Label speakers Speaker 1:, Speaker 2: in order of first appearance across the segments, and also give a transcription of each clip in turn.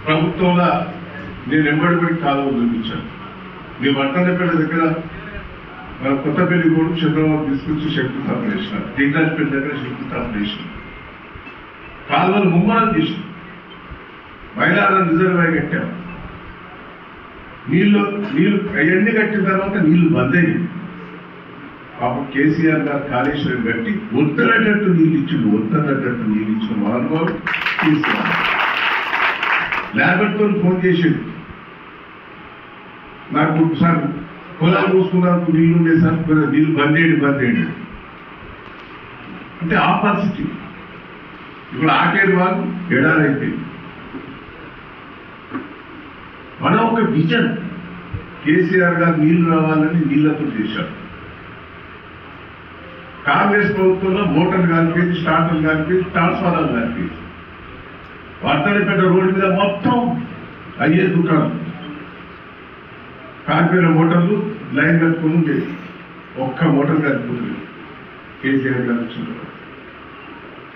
Speaker 1: ప్రభుత్వంలో నేను ఎంబడిపడి కాలువలు నిర్మించాను. మీ వర్తనపేట దగ్గర మన కొత్తపల్లి కూడా చంద్రబాబు తీసుకొచ్చి శంకుస్థాపన చేసిన, టీకాజ్పేట దగ్గర శంకుస్థాపన చేసిన, కాలువలు ముమ్మరం చేసిన, మైలారం రిజర్వాయర్ కట్టాము. నీళ్లు అవన్నీ కట్టిన తర్వాత నీళ్లు బంద్ అయ్యింది. పాపం కేసీఆర్ గారు కాళేశ్వరం కట్టి వద్దనట్టు నీళ్ళు ఇచ్చిండు, వద్దనట్టు నీళ్ళు ఇచ్చిన మహానుభావుడు కేసీఆర్. లేబర్తో ఫోన్ చేసిండు, నాకు సార్ పొలాలు చూసుకున్నందుకు నీళ్లు ఉండే సార్, నీళ్ళు బంద్ చేయండి అంటే ఆ పరిస్థితి. ఇప్పుడు ఆఖరి వాళ్ళు ఎడారైపోయింది. మనం ఒక విజన్, కేసీఆర్ గారు నీళ్లు రావాలని నీళ్లతో చేశారు. కాంగ్రెస్ ప్రభుత్వంలో మోటార్లు కలిపేది, స్టార్టర్లు కలిపేది, ట్రాన్స్ఫార్మర్లు కలిపేది. వర్తనపేట రోడ్డు మీద మొత్తం అయ్యే దుకాణం, కాలిపోయిన మోటార్లు లైన్ కట్టుకుని ఉండేది. ఒక్క మోటార్ కలుపుతుంది. కేసీఆర్ గారు వచ్చిన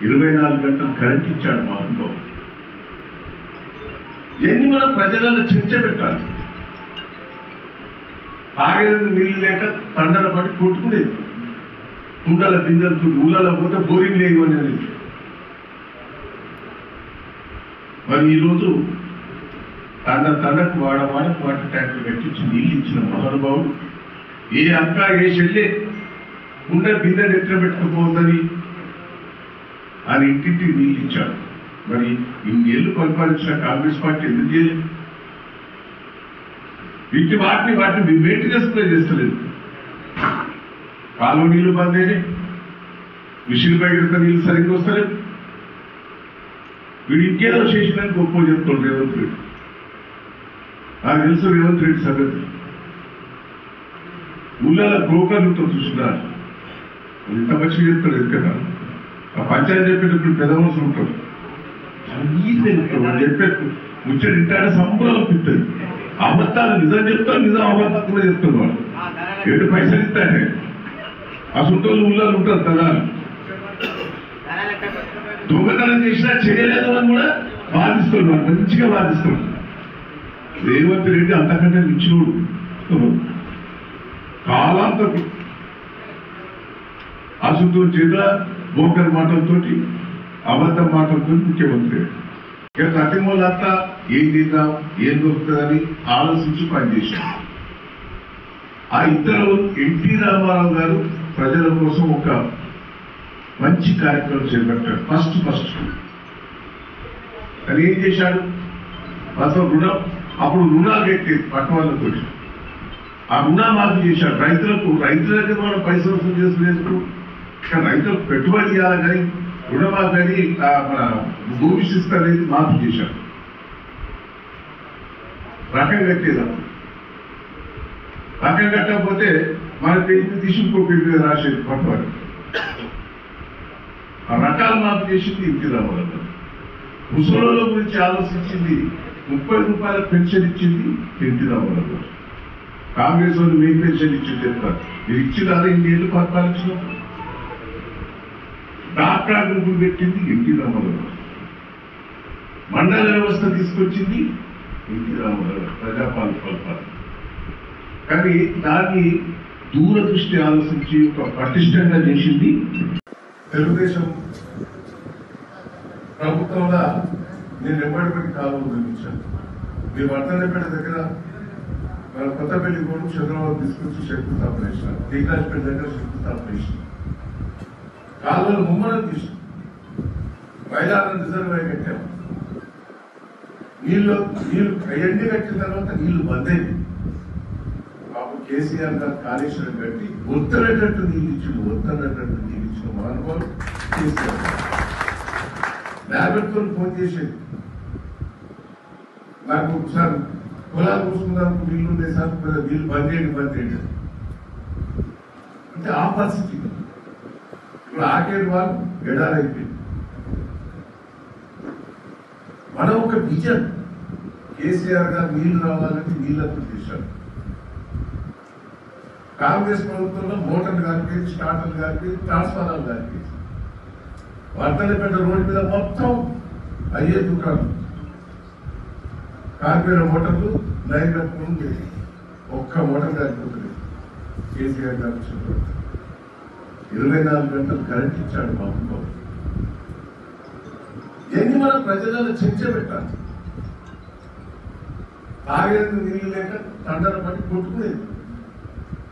Speaker 1: 24 గంటలు కరెంట్ ఇచ్చాడు మా అనుభవం. ఇవన్నీ మనం ప్రజలలో చర్చ పెట్టాలి. తాగేందుకు నీళ్ళు లేక తండల పడి కొట్టుకునేది, కుండల బిందెలతో ఊళ్ళలో పోతే బోరింగ్ లేవు అనేది. మరి ఈరోజు తండకు వాడకు వాటర్ ట్యాంకులు కట్టించి నీళ్ళు ఇచ్చిన మహానుభావుడు. ఏ అక్క ఏ చెల్లె కుండ బిందెలు ఎత్తున పెట్టుకుపోతుందని ఆయన ఇంటింటికి నీళ్ళు ఇచ్చాడు. మరి ఇన్నేళ్లు పరిపాలించిన కాంగ్రెస్ పార్టీ ఎందుకు చేయలేదు? వాటిని మెయింటెనెన్స్ కూడా చేస్తలేదు. కాలువ నీళ్లు బంద్ అయినాయి, మిషన్ బయట నీళ్ళు సరిగ్గా వస్తలేదు. వీడు ఇంకేదో చేసిందని గొప్ప చెప్తాడు రేవంత్ రెడ్డి. నాకు తెలుసు రేవంత్ రెడ్డి సంగతి. ఊళ్ళలో బ్రోకర్లతో చూస్తున్నారు, ఇంత మంచిగా చెప్తాడు. ఎందుకన్నా ఆ పంచాయతీ చెప్పేటప్పుడు పెద్ద మనుషులు ఉంటారు, చెప్పే ముచ్చట ఇంటాడే సంబరాలు అనిపిస్తుంది. అబద్ధాలు నిజం చెప్తారు, నిజం అబద్ధాలు కూడా చెప్తారు. వాళ్ళు 7 పైసలు ఇస్తాడే ఆ చుట్టూలు ఊళ్ళో ఉంటారు కదా. దొంగతనం చేసినా చేయలేదు అని కూడా వాదిస్తున్నారు, మంచిగా వాదిస్తున్నారు. రేవంత్ రెడ్డి అంతకంటే మించినోడు. కాలాంతకు అసలు చేతుల బోకర్ మాటలతో, అబద్ధ మాటలతో ముఖ్యమంత్రి. ఇక ప్రతిమూలంతా ఏం చేద్దాం, ఏం దొరుకుతుందని ఆలోచించి పనిచేశారు. ఆ ఇద్దరు ఎన్టీ రామారావు గారు ప్రజల కోసం ఒక మంచి కార్యక్రమం చేపట్టాడు. ఫస్ట్ అది ఏం చేశాడు? అసలు అప్పుడు రుణాలు ఎక్కేది పట్టణాలతో, ఆ రుణమాఫీ చేశాడు. రైతులకి మనం పైసలు వసూలు చేసుకునేందుకు రైతులకు పెట్టుబడి చేయాలి కానీ రుణమాఫీ అని మన భూమి శిస్తు అనేది మాఫీ చేశాడు. రకం కట్టేది. రకం కట్టకపోతే మన పేరు తీసి ఇంకో పేరు మీద రాసేది పట్టుబడి. ఆ రకాలు మాఫీ చేసింది ఎన్టీ రామారావు గారు. ముసలోళ్ళ గురించి ఆలోచించింది, 30 రూపాయల పెన్షన్ ఇచ్చింది ఎన్టీ రామారావు గారు. కాంగ్రెస్ వాళ్ళు మెయిన్ పెన్షన్ ఇచ్చింది చెప్తారు. మీరు ఇచ్చిందా? ఇన్నేళ్ళు పరిపాలించినప్పుడు డాక్రా గ్రూపులు పెట్టింది ఎన్టీ రామారావు గారు. మండల వ్యవస్థ తీసుకొచ్చింది ఎన్టీ రామారావు గారు, ప్రజాపాలన. కానీ దాన్ని దూరదృష్టి ఆలోచించి ఒక పటిష్టంగా చేసింది తెలుగుదేశం ప్రభుత్వంలో. నేను ఎంబడిపడి కాలువలు నిర్మించాను. మీ వర్తనపేట దగ్గర మన కొత్తపల్లి కూడా చంద్రబాబు తీసుకొచ్చి శంకుస్థాపన చేసిన, టీకాజ్పేట దగ్గర శంకుస్థాపన చేసిన, కాలువలు ముమ్మరం తీసిన, మైలారం రిజర్వాయర్ కట్టాము. నీళ్లు అవన్నీ కట్టిన తర్వాత నీళ్లు బంద్ అయింది. పాపం కేసీఆర్ గారు కాళేశ్వరం కట్టి వద్దనట్టు నీళ్ళు ఇచ్చిన మహానుభావుడు కేసీఆర్. లేబర్తో ఫోన్ చేసేది, నాకు సార్ పొలాలు చూసుకున్నందుకు నీళ్లు ఉండే సార్, నీళ్ళు బంద్ చేయండి అంటే ఆ పరిస్థితి. ఇప్పుడు ఆఖరి వాళ్ళు ఎడారైపోయింది. మనం ఒక విజన్, కేసీఆర్ గారు నీళ్లు రావాలని నీళ్లతో చేశారు. కాంగ్రెస్ ప్రభుత్వంలో మోటార్లు కలిపేది, స్టార్టర్లు కలిపేది, ట్రాన్స్ఫార్మర్లు కలిపేది. వర్తనపేట రోడ్డు మీద మొత్తం అయ్యే దుకాణం, కార్పొరేట్ మోటార్లు లైన్ కట్టుకుని ఒక్క మోటార్ కాలిపోతుంది. కేసీఆర్ గారు వచ్చిన 24 గంటలు కరెంట్ ఇచ్చాడు మా ఊళ్ళో. ఎన్ని మనం ప్రజలను చర్చ పెట్టాలి. తాగేందుకు నీళ్ళు లేక తండల పట్టి కొట్టుకునేది.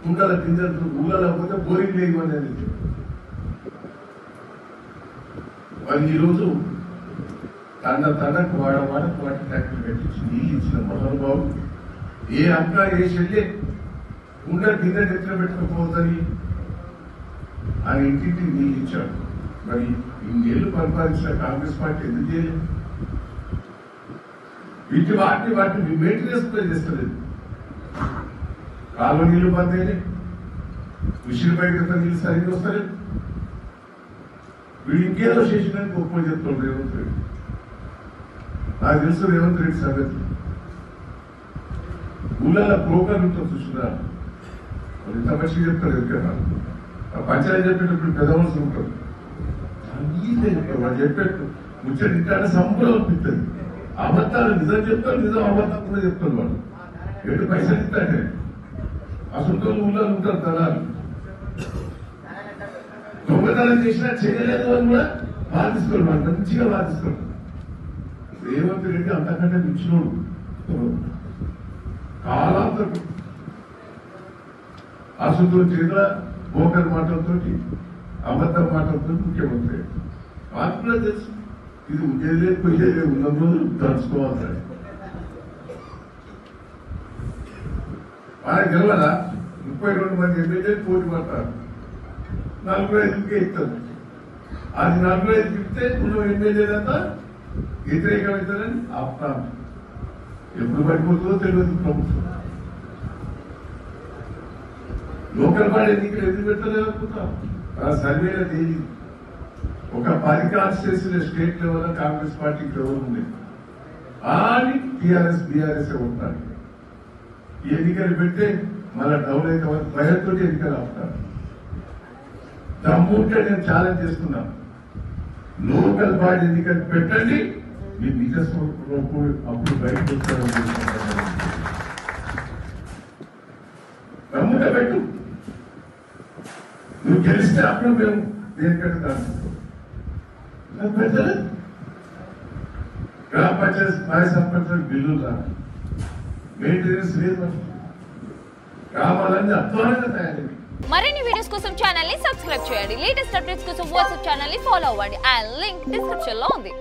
Speaker 1: కుండల గింజలు ఊళ్ళలో పోతే బోరింగ్ లేదు అనేది. మరి ఈరోజు తండకు వాడకు వాటి ట్యాక్టర్లు పెట్టించి నీళ్ళు ఇచ్చిన మహానుభావుడు. ఏ అక్క ఏ చెల్లె కుండ గిన్నె ఎత్తున పెట్టుకోపోతుందని ఆయన ఇంటింటికి నీళ్ళు ఇచ్చాడు. మరి ఇన్నేళ్లు పరిపాలించిన కాంగ్రెస్ పార్టీ ఎందుకు చేయలేదు? వాటిని మెయింటెనెన్స్ కూడా చేస్తలేదు. కాలువ నీళ్లు బంద్ అయినాయి, మిషన్ పై నీళ్ళు సరిగ్గా వస్తలేదు. వీడు ఇంకేదో చేసినని గొప్ప చెప్తాడు రేవంత్ రెడ్డి. నాకు తెలుసు రేవంత్ రెడ్డి సంగతి. ఊళ్ళలో బ్రోకర్లు ఉంటారు చూసినా, వాళ్ళు ఇంత మంచిగా చెప్తారు. ఎందుకన్నా ఆ పంచాయతీ చెప్పేటప్పుడు పెద్ద మనుషులు ఉంటారు. వాళ్ళు చెప్పేట్టు ముచ్చట ఇంటానే సంబరం అనిపిస్తుంది. అబద్ధాలు నిజం చెప్తారు, నిజం అబద్ధం కూడా చెప్తారు. వాళ్ళు ఎటు పైసలు ఇస్తాడే అసలు ఊళ్ళో ఉంటారు దళాలు. దొంగతనం చేసినా చేయలేదు అని కూడా వాదిస్తారు. వాళ్ళు మంచిగా వాదిస్తారు. రేవంత్ రెడ్డి అంతకంటే మించినోడు. కాలాంతరం అసలు చేతుల బోకర్ మాటలతో అబద్ధం మాటలతో ముఖ్యమంత్రి. నాకు కూడా తెలుసు ఇది ఉండేది లేదు పోయేది లేదు. ఉన్న రోజులు తలుచుకోవాలి. ఆయన గెలవదా 32 మంది ఎమ్మెల్యేలు పోటీ పడతారు. 45కే ఇస్తారు. అది 45కి ఇస్తే ఉన్న ఎమ్మెల్యేలంతా వ్యతిరేకమవుతారని ఆపుతాను. ఎప్పుడు పడిపోతుందో తెలియదు ప్రభుత్వం. లోకల్ బాడీ ఎన్నికలు ఎందుకు పెట్టలేదు అనుకుంటాం. ఆ సర్వేలో తేలింది. ఒక 10 కాన్స్టిట్యూన్సీల స్టేట్ లెవెల్ కాంగ్రెస్ పార్టీకి ఎవరు ఉండేది అని టీఆర్ఎస్ బీఆర్ఎస్ ఉంటారు. ఈ ఎన్నికలు పెడితే మళ్ళా డౌన్ అయితే భయంతో ఎన్నికలు ఆపుతారు. దమ్ముంటే నేను ఛాలెంజ్ చేస్తున్నాను. లోకల్ బాడీ ఎన్నికలు పెట్టండి, మీ నిజ స్వరూపం అప్పుడు బయటకు వస్తారని దమ్ముంటే పెట్టు. నువ్వు గెలిస్తే అప్పుడు మేము దేనికంటే దాన్ని పెట్టలేదు. గ్రామ పంచాయతీ స్థాయి సర్పంచ్ బిల్లులు రాదు, మెయింటెనెన్స్ లేదు. గ్రామాలన్నీ అధ్వానంగా తయారైంది.
Speaker 2: మరిన్ని వీడియోస్ కోసం ఛానల్ ని సబ్స్క్రైబ్ చేయండి. లేటెస్ట్ అప్డేట్స్ కోసం వాట్సాప్ ఛానల్ ని ఫాలో అవ్వండి. ఆ లింక్ డిస్క్రిప్షన్ లో ఉంది.